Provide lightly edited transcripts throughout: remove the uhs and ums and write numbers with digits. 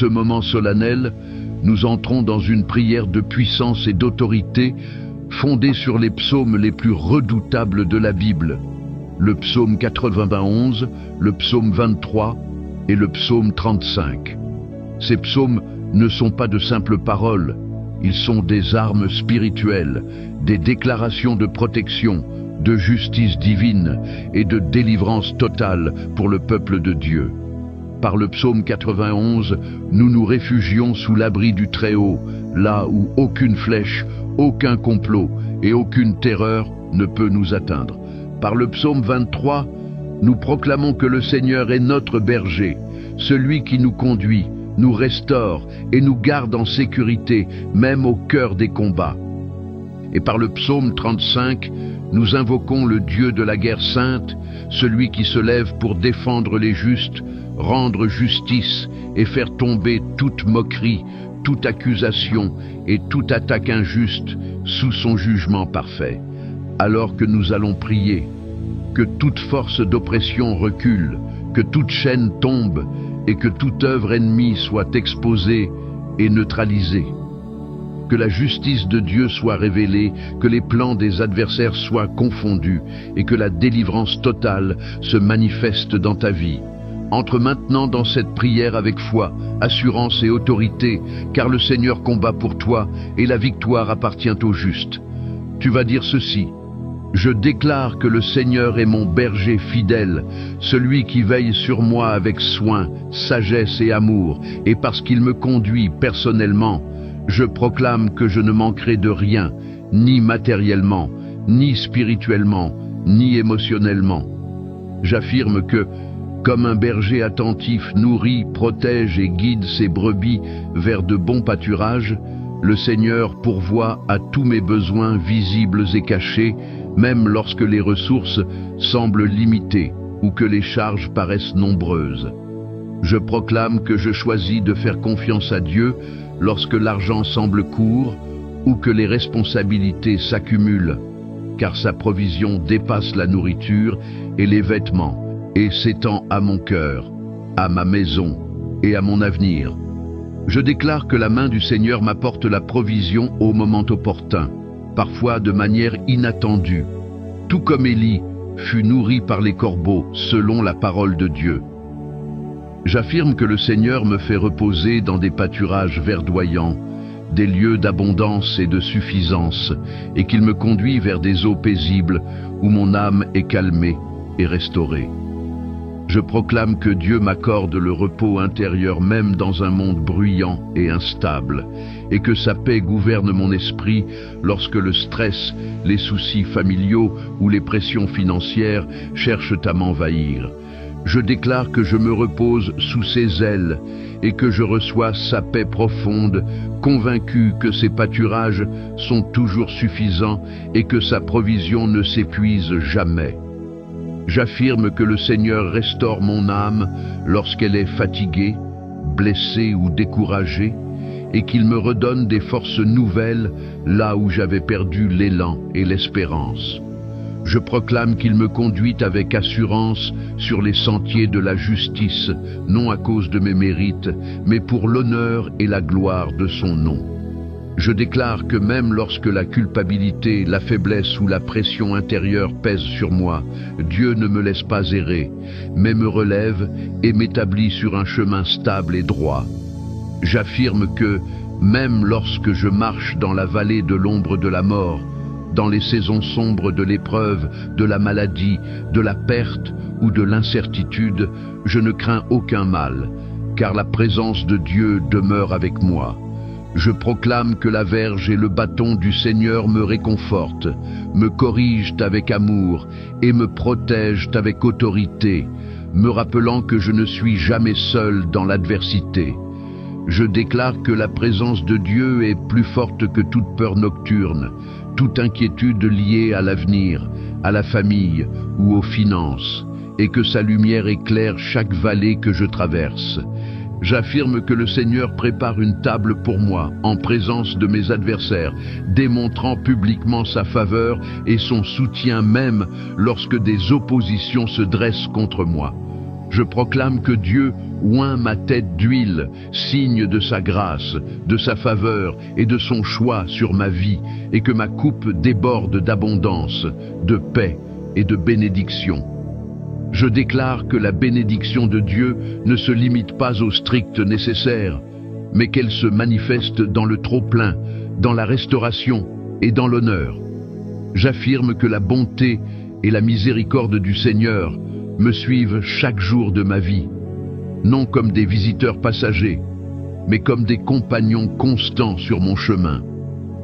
ce moment solennel, nous entrons dans une prière de puissance et d'autorité fondée sur les psaumes les plus redoutables de la Bible. Le psaume 91, le psaume 23 et le psaume 35. Ces psaumes ne sont pas de simples paroles, ils sont des armes spirituelles, des déclarations de protection, de justice divine et de délivrance totale pour le peuple de Dieu. Par le psaume 91, nous nous réfugions sous l'abri du Très-Haut, là où aucune flèche, aucun complot et aucune terreur ne peut nous atteindre. Par le psaume 23, nous proclamons que le Seigneur est notre berger, celui qui nous conduit, nous restaure et nous garde en sécurité, même au cœur des combats. Et par le psaume 35, nous invoquons le Dieu de la guerre sainte, celui qui se lève pour défendre les justes, rendre justice et faire tomber toute moquerie, toute accusation et toute attaque injuste sous son jugement parfait. Alors que nous allons prier, que toute force d'oppression recule, que toute chaîne tombe et que toute œuvre ennemie soit exposée et neutralisée. Que la justice de Dieu soit révélée, que les plans des adversaires soient confondus et que la délivrance totale se manifeste dans ta vie. Entre maintenant dans cette prière avec foi, assurance et autorité, car le Seigneur combat pour toi et la victoire appartient aux justes. Tu vas dire ceci: je déclare que le Seigneur est mon berger fidèle, celui qui veille sur moi avec soin, sagesse et amour, et parce qu'il me conduit personnellement, je proclame que je ne manquerai de rien, ni matériellement, ni spirituellement, ni émotionnellement. J'affirme que, comme un berger attentif nourrit, protège et guide ses brebis vers de bons pâturages, le Seigneur pourvoit à tous mes besoins visibles et cachés, même lorsque les ressources semblent limitées ou que les charges paraissent nombreuses. Je proclame que je choisis de faire confiance à Dieu lorsque l'argent semble court ou que les responsabilités s'accumulent, car sa provision dépasse la nourriture et les vêtements et s'étend à mon cœur, à ma maison et à mon avenir. Je déclare que la main du Seigneur m'apporte la provision au moment opportun, parfois de manière inattendue, tout comme Élie fut nourri par les corbeaux selon la parole de Dieu. J'affirme que le Seigneur me fait reposer dans des pâturages verdoyants, des lieux d'abondance et de suffisance, et qu'il me conduit vers des eaux paisibles où mon âme est calmée et restaurée. Je proclame que Dieu m'accorde le repos intérieur même dans un monde bruyant et instable, et que sa paix gouverne mon esprit lorsque le stress, les soucis familiaux ou les pressions financières cherchent à m'envahir. Je déclare que je me repose sous ses ailes et que je reçois sa paix profonde, convaincu que ses pâturages sont toujours suffisants et que sa provision ne s'épuise jamais. J'affirme que le Seigneur restaure mon âme lorsqu'elle est fatiguée, blessée ou découragée, et qu'il me redonne des forces nouvelles là où j'avais perdu l'élan et l'espérance. Je proclame qu'il me conduit avec assurance sur les sentiers de la justice, non à cause de mes mérites, mais pour l'honneur et la gloire de son nom. Je déclare que même lorsque la culpabilité, la faiblesse ou la pression intérieure pèsent sur moi, Dieu ne me laisse pas errer, mais me relève et m'établit sur un chemin stable et droit. J'affirme que, même lorsque je marche dans la vallée de l'ombre de la mort, dans les saisons sombres de l'épreuve, de la maladie, de la perte ou de l'incertitude, je ne crains aucun mal, car la présence de Dieu demeure avec moi. Je proclame que la verge et le bâton du Seigneur me réconfortent, me corrigent avec amour et me protègent avec autorité, me rappelant que je ne suis jamais seul dans l'adversité. Je déclare que la présence de Dieu est plus forte que toute peur nocturne, toute inquiétude liée à l'avenir, à la famille ou aux finances, et que sa lumière éclaire chaque vallée que je traverse. J'affirme que le Seigneur prépare une table pour moi, en présence de mes adversaires, démontrant publiquement sa faveur et son soutien même lorsque des oppositions se dressent contre moi. Je proclame que Dieu oint ma tête d'huile, signe de sa grâce, de sa faveur et de son choix sur ma vie, et que ma coupe déborde d'abondance, de paix et de bénédiction. Je déclare que la bénédiction de Dieu ne se limite pas au strict nécessaire, mais qu'elle se manifeste dans le trop-plein, dans la restauration et dans l'honneur. J'affirme que la bonté et la miséricorde du Seigneur me suivent chaque jour de ma vie, non comme des visiteurs passagers, mais comme des compagnons constants sur mon chemin.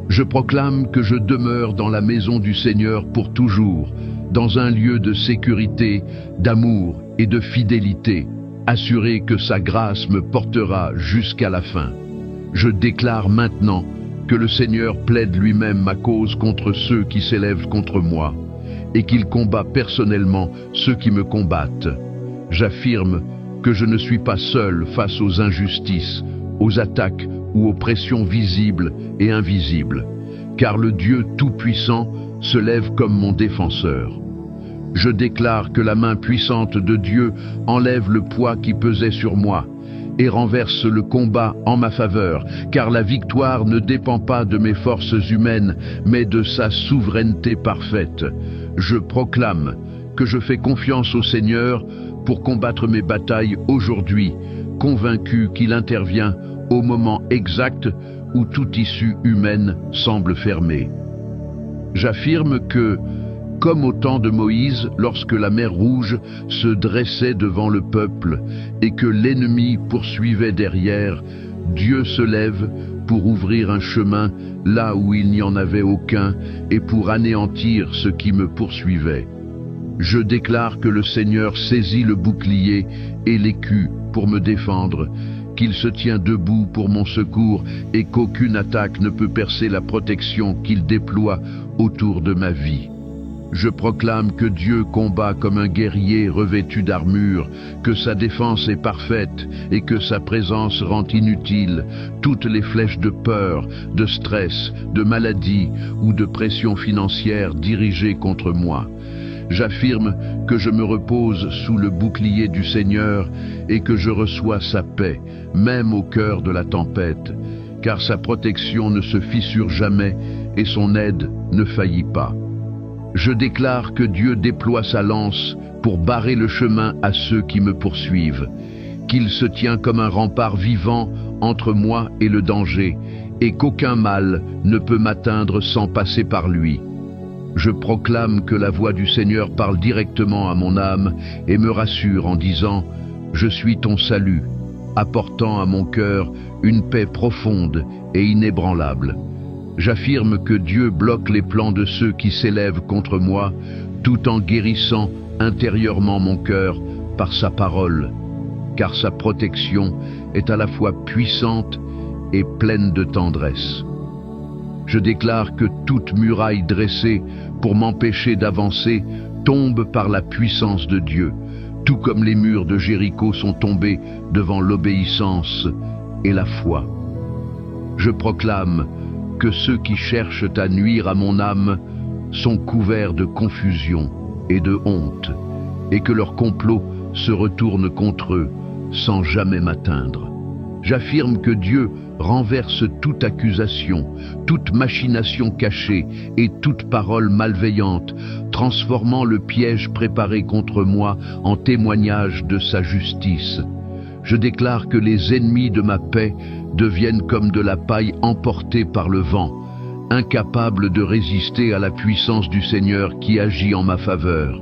Je proclame que je demeure dans la maison du Seigneur pour toujours, dans un lieu de sécurité, d'amour et de fidélité, assuré que sa grâce me portera jusqu'à la fin. Je déclare maintenant que le Seigneur plaide lui-même ma cause contre ceux qui s'élèvent contre moi, et qu'il combat personnellement ceux qui me combattent. J'affirme que je ne suis pas seul face aux injustices, aux attaques ou aux pressions visibles et invisibles, car le Dieu Tout-Puissant se lève comme mon défenseur. Je déclare que la main puissante de Dieu enlève le poids qui pesait sur moi et renverse le combat en ma faveur, car la victoire ne dépend pas de mes forces humaines, mais de sa souveraineté parfaite. Je proclame que je fais confiance au Seigneur pour combattre mes batailles aujourd'hui, convaincu qu'il intervient au moment exact où toute issue humaine semble fermée. J'affirme que, comme au temps de Moïse, lorsque la mer Rouge se dressait devant le peuple et que l'ennemi poursuivait derrière, Dieu se lève pour ouvrir un chemin là où il n'y en avait aucun et pour anéantir ceux qui me poursuivaient. Je déclare que le Seigneur saisit le bouclier et l'écu pour me défendre, qu'il se tient debout pour mon secours et qu'aucune attaque ne peut percer la protection qu'il déploie autour de ma vie. Je proclame que Dieu combat comme un guerrier revêtu d'armure, que sa défense est parfaite et que sa présence rend inutile toutes les flèches de peur, de stress, de maladie ou de pression financière dirigées contre moi. J'affirme que je me repose sous le bouclier du Seigneur et que je reçois sa paix, même au cœur de la tempête, car sa protection ne se fissure jamais et son aide ne faillit pas. Je déclare que Dieu déploie sa lance pour barrer le chemin à ceux qui me poursuivent, qu'il se tient comme un rempart vivant entre moi et le danger, et qu'aucun mal ne peut m'atteindre sans passer par lui. Je proclame que la voix du Seigneur parle directement à mon âme et me rassure en disant « Je suis ton salut », apportant à mon cœur une paix profonde et inébranlable. J'affirme que Dieu bloque les plans de ceux qui s'élèvent contre moi, tout en guérissant intérieurement mon cœur par sa parole, car sa protection est à la fois puissante et pleine de tendresse. Je déclare que toute muraille dressée pour m'empêcher d'avancer tombe par la puissance de Dieu, tout comme les murs de Jéricho sont tombés devant l'obéissance et la foi. Je proclame que ceux qui cherchent à nuire à mon âme sont couverts de confusion et de honte, et que leur complot se retourne contre eux sans jamais m'atteindre. J'affirme que Dieu renverse toute accusation, toute machination cachée et toute parole malveillante, transformant le piège préparé contre moi en témoignage de sa justice. Je déclare que les ennemis de ma paix deviennent comme de la paille emportée par le vent, incapables de résister à la puissance du Seigneur qui agit en ma faveur.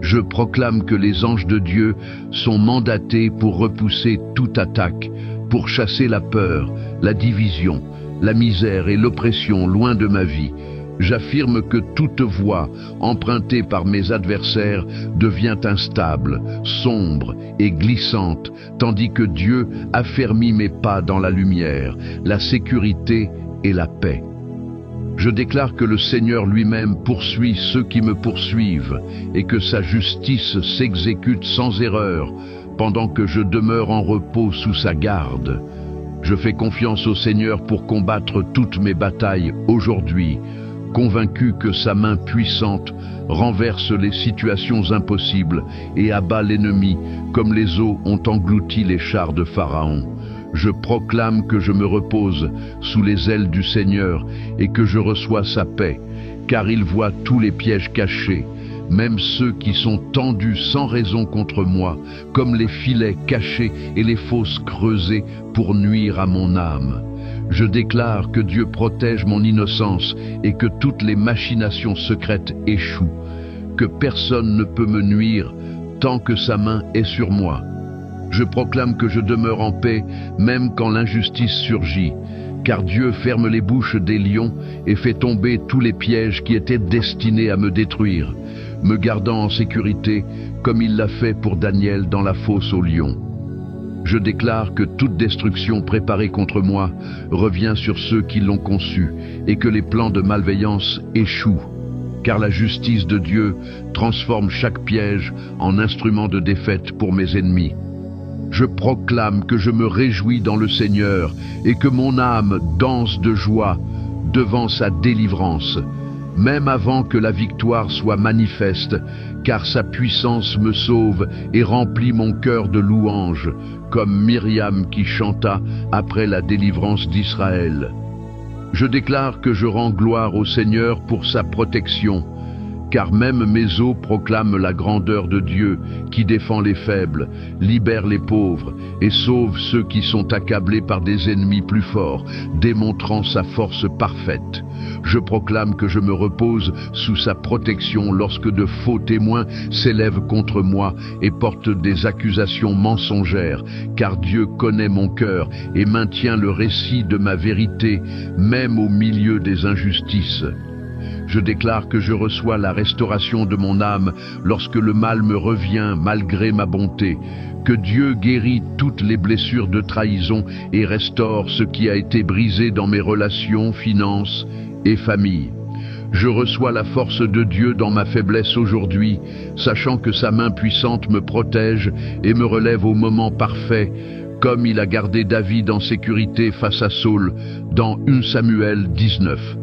Je proclame que les anges de Dieu sont mandatés pour repousser toute attaque, pour chasser la peur, la division, la misère et l'oppression loin de ma vie. J'affirme que toute voie empruntée par mes adversaires devient instable, sombre et glissante, tandis que Dieu affermit mes pas dans la lumière, la sécurité et la paix. Je déclare que le Seigneur lui-même poursuit ceux qui me poursuivent et que sa justice s'exécute sans erreur pendant que je demeure en repos sous sa garde. Je fais confiance au Seigneur pour combattre toutes mes batailles aujourd'hui, convaincu que sa main puissante renverse les situations impossibles et abat l'ennemi comme les eaux ont englouti les chars de Pharaon. Je proclame que je me repose sous les ailes du Seigneur et que je reçois sa paix, car il voit tous les pièges cachés, même ceux qui sont tendus sans raison contre moi, comme les filets cachés et les fosses creusées pour nuire à mon âme. Je déclare que Dieu protège mon innocence et que toutes les machinations secrètes échouent, que personne ne peut me nuire tant que sa main est sur moi. Je proclame que je demeure en paix même quand l'injustice surgit, car Dieu ferme les bouches des lions et fait tomber tous les pièges qui étaient destinés à me détruire, me gardant en sécurité comme il l'a fait pour Daniel dans la fosse aux lions. Je déclare que toute destruction préparée contre moi revient sur ceux qui l'ont conçue et que les plans de malveillance échouent, car la justice de Dieu transforme chaque piège en instrument de défaite pour mes ennemis. Je proclame que je me réjouis dans le Seigneur et que mon âme danse de joie devant sa délivrance, même avant que la victoire soit manifeste, car sa puissance me sauve et remplit mon cœur de louanges, comme Myriam qui chanta après la délivrance d'Israël. Je déclare que je rends gloire au Seigneur pour sa protection, car même mes os proclament la grandeur de Dieu qui défend les faibles, libère les pauvres et sauve ceux qui sont accablés par des ennemis plus forts, démontrant sa force parfaite. Je proclame que je me repose sous sa protection lorsque de faux témoins s'élèvent contre moi et portent des accusations mensongères, car Dieu connaît mon cœur et maintient le récit de ma vérité, même au milieu des injustices. Je déclare que je reçois la restauration de mon âme lorsque le mal me revient malgré ma bonté, que Dieu guérit toutes les blessures de trahison et restaure ce qui a été brisé dans mes relations, finances et famille. Je reçois la force de Dieu dans ma faiblesse aujourd'hui, sachant que sa main puissante me protège et me relève au moment parfait, comme il a gardé David en sécurité face à Saül dans 1 Samuel 19.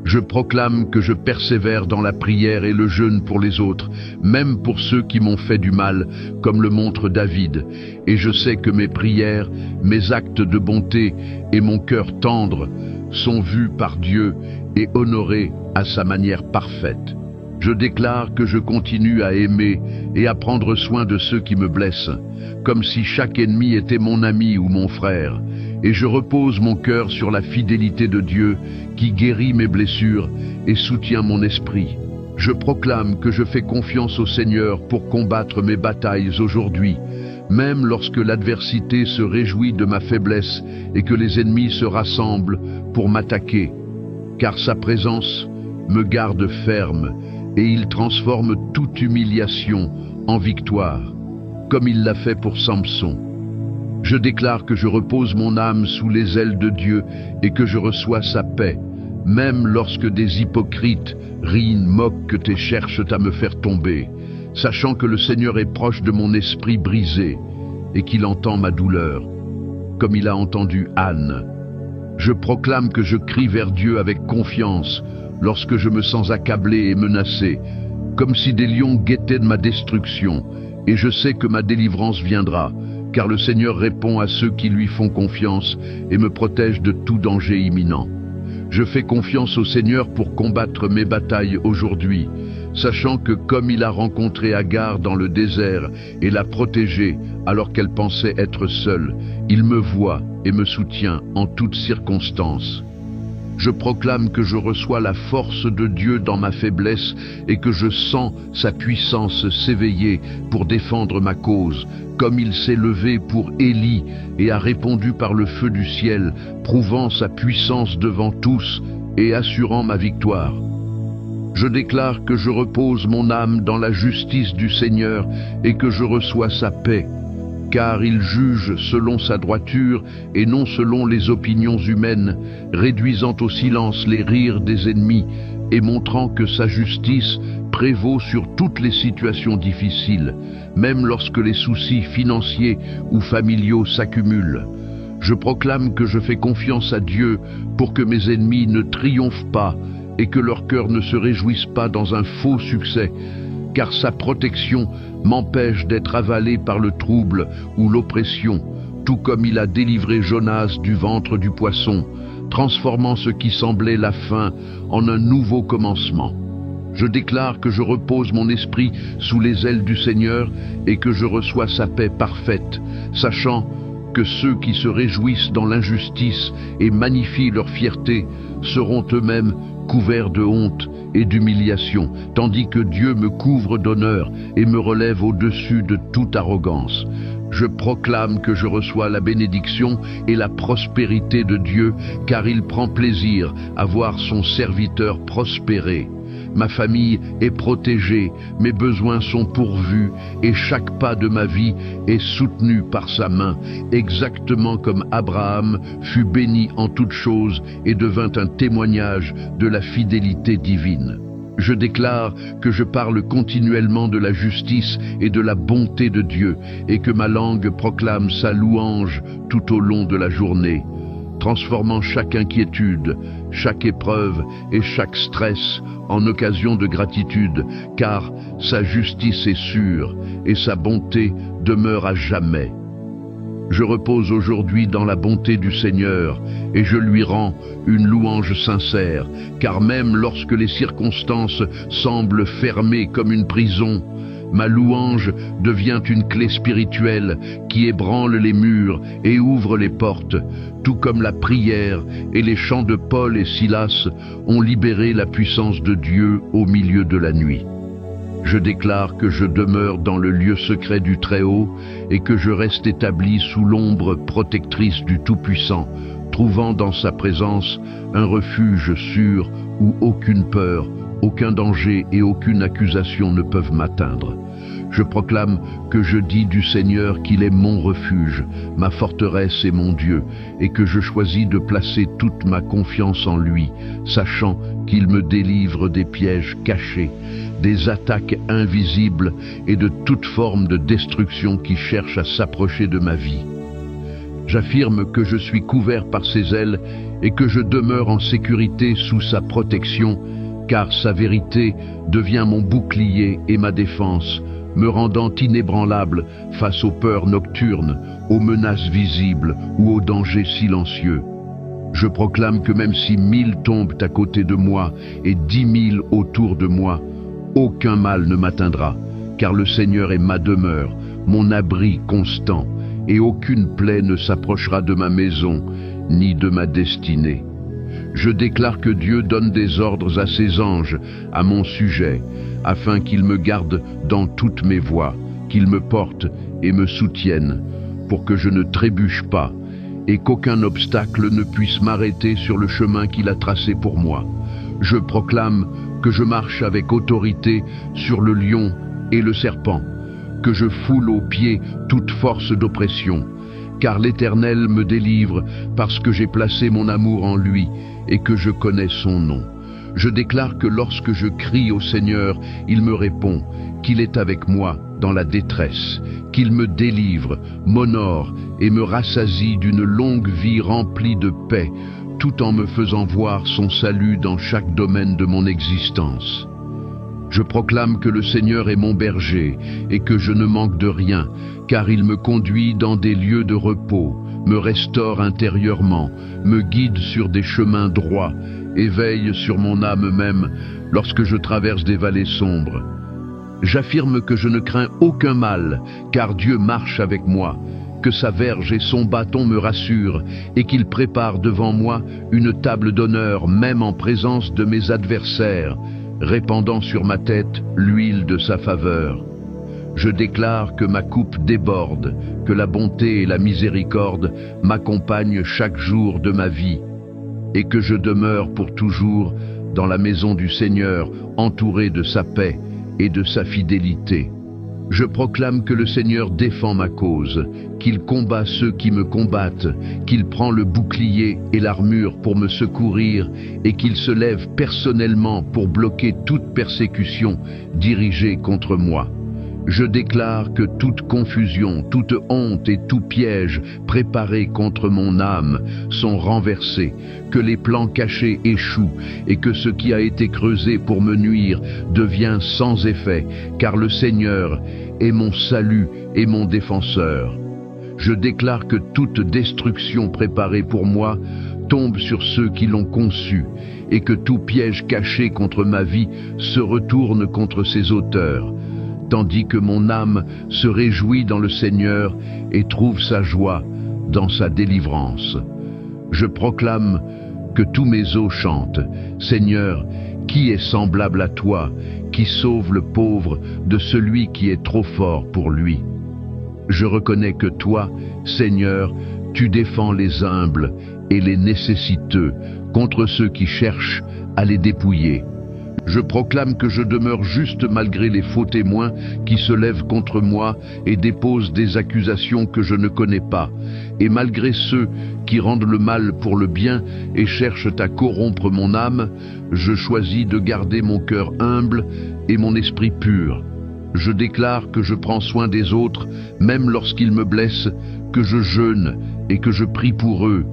Je proclame que je persévère dans la prière et le jeûne pour les autres, même pour ceux qui m'ont fait du mal, comme le montre David. Et je sais que mes prières, mes actes de bonté et mon cœur tendre sont vus par Dieu et honorés à sa manière parfaite. Je déclare que je continue à aimer et à prendre soin de ceux qui me blessent, comme si chaque ennemi était mon ami ou mon frère. Et je repose mon cœur sur la fidélité de Dieu qui guérit mes blessures et soutient mon esprit. Je proclame que je fais confiance au Seigneur pour combattre mes batailles aujourd'hui, même lorsque l'adversité se réjouit de ma faiblesse et que les ennemis se rassemblent pour m'attaquer, car sa présence me garde ferme et il transforme toute humiliation en victoire, comme il l'a fait pour Samson. Je déclare que je repose mon âme sous les ailes de Dieu et que je reçois sa paix, même lorsque des hypocrites rient, moquent et cherchent à me faire tomber, sachant que le Seigneur est proche de mon esprit brisé et qu'il entend ma douleur, comme il a entendu Anne. Je proclame que je crie vers Dieu avec confiance lorsque je me sens accablé et menacé, comme si des lions guettaient de ma destruction, et je sais que ma délivrance viendra, car le Seigneur répond à ceux qui lui font confiance et me protège de tout danger imminent. Je fais confiance au Seigneur pour combattre mes batailles aujourd'hui, sachant que comme il a rencontré Agar dans le désert et l'a protégée alors qu'elle pensait être seule, il me voit et me soutient en toutes circonstances. Je proclame que je reçois la force de Dieu dans ma faiblesse et que je sens sa puissance s'éveiller pour défendre ma cause, comme il s'est levé pour Élie et a répondu par le feu du ciel, prouvant sa puissance devant tous et assurant ma victoire. Je déclare que je repose mon âme dans la justice du Seigneur et que je reçois sa paix, car il juge selon sa droiture et non selon les opinions humaines, réduisant au silence les rires des ennemis et montrant que sa justice prévaut sur toutes les situations difficiles, même lorsque les soucis financiers ou familiaux s'accumulent. Je proclame que je fais confiance à Dieu pour que mes ennemis ne triomphent pas et que leur cœur ne se réjouisse pas dans un faux succès, car sa protection m'empêche d'être avalé par le trouble ou l'oppression, tout comme il a délivré Jonas du ventre du poisson, transformant ce qui semblait la fin en un nouveau commencement. Je déclare que je repose mon esprit sous les ailes du Seigneur et que je reçois sa paix parfaite, sachant que ceux qui se réjouissent dans l'injustice et magnifient leur fierté seront eux-mêmes couverts de honte et d'humiliation, tandis que Dieu me couvre d'honneur et me relève au-dessus de toute arrogance. Je proclame que je reçois la bénédiction et la prospérité de Dieu, car il prend plaisir à voir son serviteur prospérer. Ma famille est protégée, mes besoins sont pourvus et chaque pas de ma vie est soutenu par sa main, exactement comme Abraham fut béni en toutes choses et devint un témoignage de la fidélité divine. Je déclare que je parle continuellement de la justice et de la bonté de Dieu et que ma langue proclame sa louange tout au long de la journée, transformant chaque inquiétude, chaque épreuve et chaque stress en occasion de gratitude, car sa justice est sûre et sa bonté demeure à jamais. Je repose aujourd'hui dans la bonté du Seigneur et je lui rends une louange sincère, car même lorsque les circonstances semblent fermées comme une prison, ma louange devient une clé spirituelle qui ébranle les murs et ouvre les portes, tout comme la prière et les chants de Paul et Silas ont libéré la puissance de Dieu au milieu de la nuit. Je déclare que je demeure dans le lieu secret du Très-Haut et que je reste établi sous l'ombre protectrice du Tout-Puissant, trouvant dans sa présence un refuge sûr où aucune peur, aucun danger et aucune accusation ne peuvent m'atteindre. Je proclame que je dis du Seigneur qu'il est mon refuge, ma forteresse et mon Dieu, et que je choisis de placer toute ma confiance en lui, sachant qu'il me délivre des pièges cachés, des attaques invisibles et de toute forme de destruction qui cherche à s'approcher de ma vie. J'affirme que je suis couvert par ses ailes et que je demeure en sécurité sous sa protection, car sa vérité devient mon bouclier et ma défense, me rendant inébranlable face aux peurs nocturnes, aux menaces visibles ou aux dangers silencieux. Je proclame que même si 1000 tombent à côté de moi et 10 000 autour de moi, aucun mal ne m'atteindra, car le Seigneur est ma demeure, mon abri constant, et aucune plaie ne s'approchera de ma maison, ni de ma destinée. Je déclare que Dieu donne des ordres à ses anges à mon sujet, afin qu'ils me gardent dans toutes mes voies, qu'ils me portent et me soutiennent, pour que je ne trébuche pas, et qu'aucun obstacle ne puisse m'arrêter sur le chemin qu'il a tracé pour moi. Je proclame que je marche avec autorité sur le lion et le serpent, que je foule aux pieds toute force d'oppression, car l'Éternel me délivre parce que j'ai placé mon amour en lui et que je connais son nom. Je déclare que lorsque je crie au Seigneur, il me répond, qu'il est avec moi dans la détresse, qu'il me délivre, m'honore et me rassasie d'une longue vie remplie de paix, tout en me faisant voir son salut dans chaque domaine de mon existence. Je proclame que le Seigneur est mon berger et que je ne manque de rien, car il me conduit dans des lieux de repos, me restaure intérieurement, me guide sur des chemins droits et veille sur mon âme même lorsque je traverse des vallées sombres. J'affirme que je ne crains aucun mal, car Dieu marche avec moi, que sa verge et son bâton me rassurent et qu'il prépare devant moi une table d'honneur même en présence de mes adversaires, répandant sur ma tête l'huile de sa faveur. Je déclare que ma coupe déborde, que la bonté et la miséricorde m'accompagnent chaque jour de ma vie, et que je demeure pour toujours dans la maison du Seigneur, entouré de sa paix et de sa fidélité. Je proclame que le Seigneur défend ma cause, qu'il combat ceux qui me combattent, qu'il prend le bouclier et l'armure pour me secourir et qu'il se lève personnellement pour bloquer toute persécution dirigée contre moi. Je déclare que toute confusion, toute honte et tout piège préparés contre mon âme sont renversés, que les plans cachés échouent et que ce qui a été creusé pour me nuire devient sans effet, car le Seigneur est mon salut et mon défenseur. Je déclare que toute destruction préparée pour moi tombe sur ceux qui l'ont conçue et que tout piège caché contre ma vie se retourne contre ses auteurs, tandis que mon âme se réjouit dans le Seigneur et trouve sa joie dans sa délivrance. Je proclame que tous mes os chantent. Seigneur, qui est semblable à toi, qui sauve le pauvre de celui qui est trop fort pour lui? Je reconnais que toi, Seigneur, tu défends les humbles et les nécessiteux contre ceux qui cherchent à les dépouiller. Je proclame que je demeure juste malgré les faux témoins qui se lèvent contre moi et déposent des accusations que je ne connais pas, et malgré ceux qui rendent le mal pour le bien et cherchent à corrompre mon âme, je choisis de garder mon cœur humble et mon esprit pur. Je déclare que je prends soin des autres, même lorsqu'ils me blessent, que je jeûne et que je prie pour eux,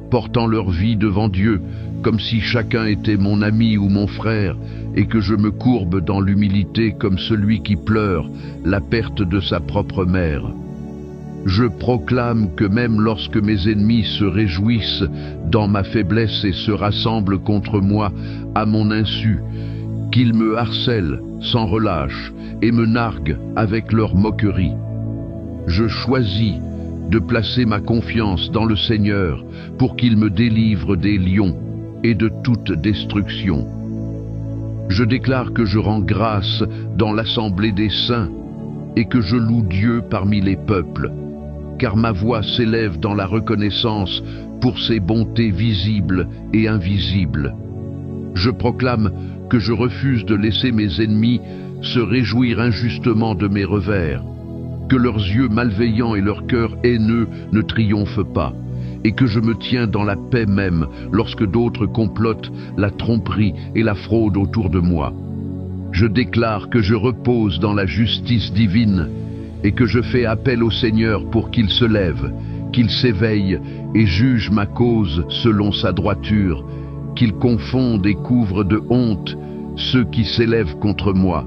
portant leur vie devant Dieu, comme si chacun était mon ami ou mon frère, et que je me courbe dans l'humilité comme celui qui pleure la perte de sa propre mère. Je proclame que même lorsque mes ennemis se réjouissent dans ma faiblesse et se rassemblent contre moi à mon insu, qu'ils me harcèlent sans relâche et me narguent avec leur moquerie. Je choisis de placer ma confiance dans le Seigneur pour qu'il me délivre des lions et de toute destruction. Je déclare que je rends grâce dans l'assemblée des saints et que je loue Dieu parmi les peuples, car ma voix s'élève dans la reconnaissance pour ses bontés visibles et invisibles. Je proclame que je refuse de laisser mes ennemis se réjouir injustement de mes revers, que leurs yeux malveillants et leur cœur haineux ne triomphent pas, et que je me tiens dans la paix même lorsque d'autres complotent la tromperie et la fraude autour de moi. Je déclare que je repose dans la justice divine et que je fais appel au Seigneur pour qu'il se lève, qu'il s'éveille et juge ma cause selon sa droiture, qu'il confonde et couvre de honte ceux qui s'élèvent contre moi,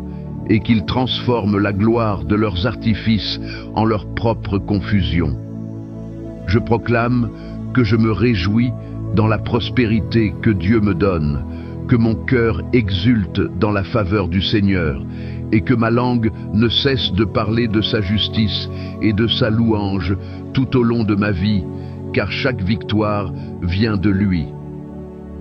et qu'il transforme la gloire de leurs artifices en leur propre confusion. Je proclame que je me réjouis dans la prospérité que Dieu me donne, que mon cœur exulte dans la faveur du Seigneur, et que ma langue ne cesse de parler de sa justice et de sa louange tout au long de ma vie, car chaque victoire vient de lui.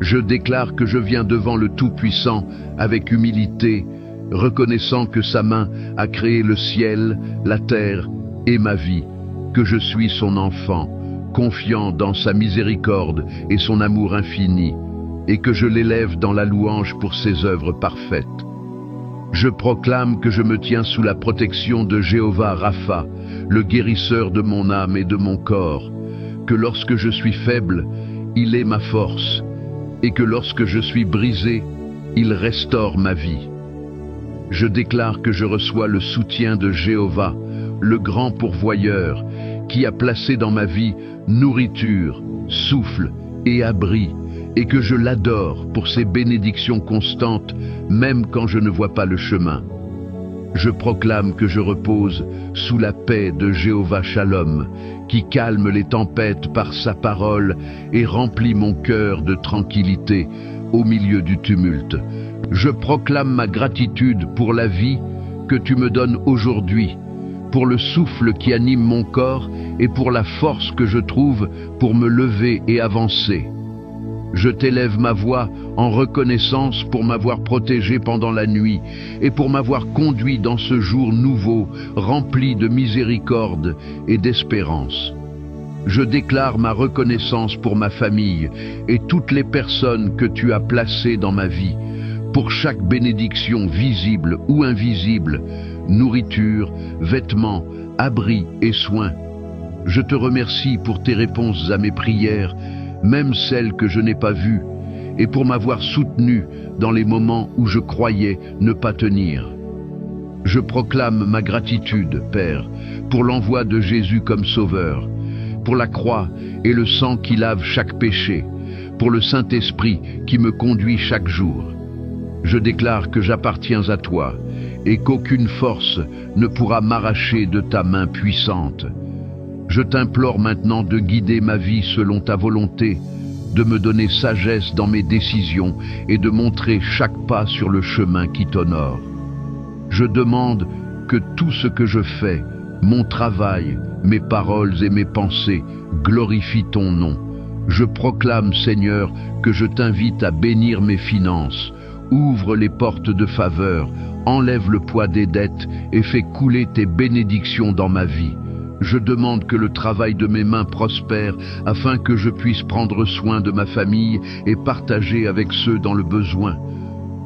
Je déclare que je viens devant le Tout-Puissant avec humilité, reconnaissant que sa main a créé le ciel, la terre et ma vie, que je suis son enfant, confiant dans sa miséricorde et son amour infini, et que je l'élève dans la louange pour ses œuvres parfaites. Je proclame que je me tiens sous la protection de Jéhovah Rapha, le guérisseur de mon âme et de mon corps, que lorsque je suis faible, il est ma force, et que lorsque je suis brisé, il restaure ma vie. Je déclare que je reçois le soutien de Jéhovah, le grand pourvoyeur, qui a placé dans ma vie nourriture, souffle et abri, et que je l'adore pour ses bénédictions constantes, même quand je ne vois pas le chemin. Je proclame que je repose sous la paix de Jéhovah Shalom, qui calme les tempêtes par sa parole et remplit mon cœur de tranquillité au milieu du tumulte. Je proclame ma gratitude pour la vie que tu me donnes aujourd'hui, pour le souffle qui anime mon corps et pour la force que je trouve pour me lever et avancer. Je t'élève ma voix en reconnaissance pour m'avoir protégé pendant la nuit et pour m'avoir conduit dans ce jour nouveau, rempli de miséricorde et d'espérance. Je déclare ma reconnaissance pour ma famille et toutes les personnes que tu as placées dans ma vie, pour chaque bénédiction visible ou invisible, nourriture, vêtements, abris et soins. Je te remercie pour tes réponses à mes prières, même celles que je n'ai pas vues, et pour m'avoir soutenu dans les moments où je croyais ne pas tenir. Je proclame ma gratitude, Père, pour l'envoi de Jésus comme Sauveur, pour la croix et le sang qui lave chaque péché, pour le Saint-Esprit qui me conduit chaque jour. Je déclare que j'appartiens à toi et qu'aucune force ne pourra m'arracher de ta main puissante. Je t'implore maintenant de guider ma vie selon ta volonté, de me donner sagesse dans mes décisions et de montrer chaque pas sur le chemin qui t'honore. Je demande que tout ce que je fais, mon travail, mes paroles et mes pensées, glorifient ton nom. Je proclame, Seigneur, que je t'invite à bénir mes finances. Ouvre les portes de faveur, enlève le poids des dettes et fais couler tes bénédictions dans ma vie. Je demande que le travail de mes mains prospère afin que je puisse prendre soin de ma famille et partager avec ceux dans le besoin.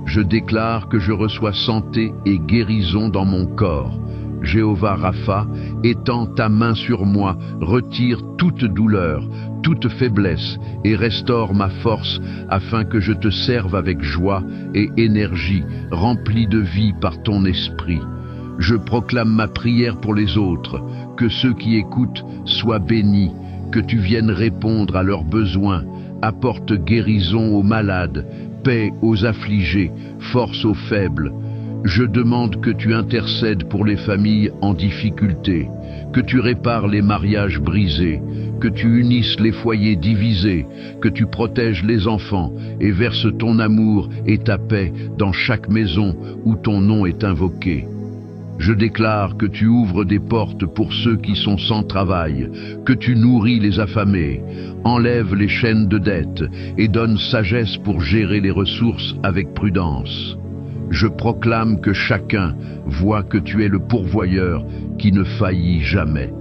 Je déclare que je reçois santé et guérison dans mon corps. Jéhovah Rapha, étends ta main sur moi, retire toute douleur, toute faiblesse et restaure ma force afin que je te serve avec joie et énergie, rempli de vie par ton esprit. Je proclame ma prière pour les autres, que ceux qui écoutent soient bénis, que tu viennes répondre à leurs besoins, apporte guérison aux malades, paix aux affligés, force aux faibles. Je demande que tu intercèdes pour les familles en difficulté, que tu répares les mariages brisés, que tu unisses les foyers divisés, que tu protèges les enfants et verses ton amour et ta paix dans chaque maison où ton nom est invoqué. Je déclare que tu ouvres des portes pour ceux qui sont sans travail, que tu nourris les affamés, enlèves les chaînes de dette et donnes sagesse pour gérer les ressources avec prudence. Je proclame que chacun voit que tu es le pourvoyeur qui ne faillit jamais.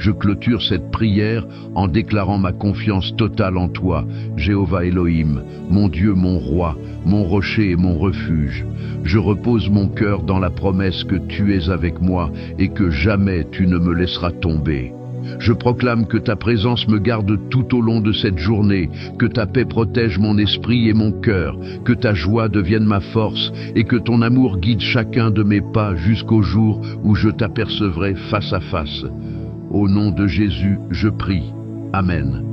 Je clôture cette prière en déclarant ma confiance totale en toi, Jéhovah Elohim, mon Dieu, mon roi, mon rocher et mon refuge. Je repose mon cœur dans la promesse que tu es avec moi et que jamais tu ne me laisseras tomber. Je proclame que ta présence me garde tout au long de cette journée, que ta paix protège mon esprit et mon cœur, que ta joie devienne ma force et que ton amour guide chacun de mes pas jusqu'au jour où je t'apercevrai face à face. Au nom de Jésus, je prie. Amen.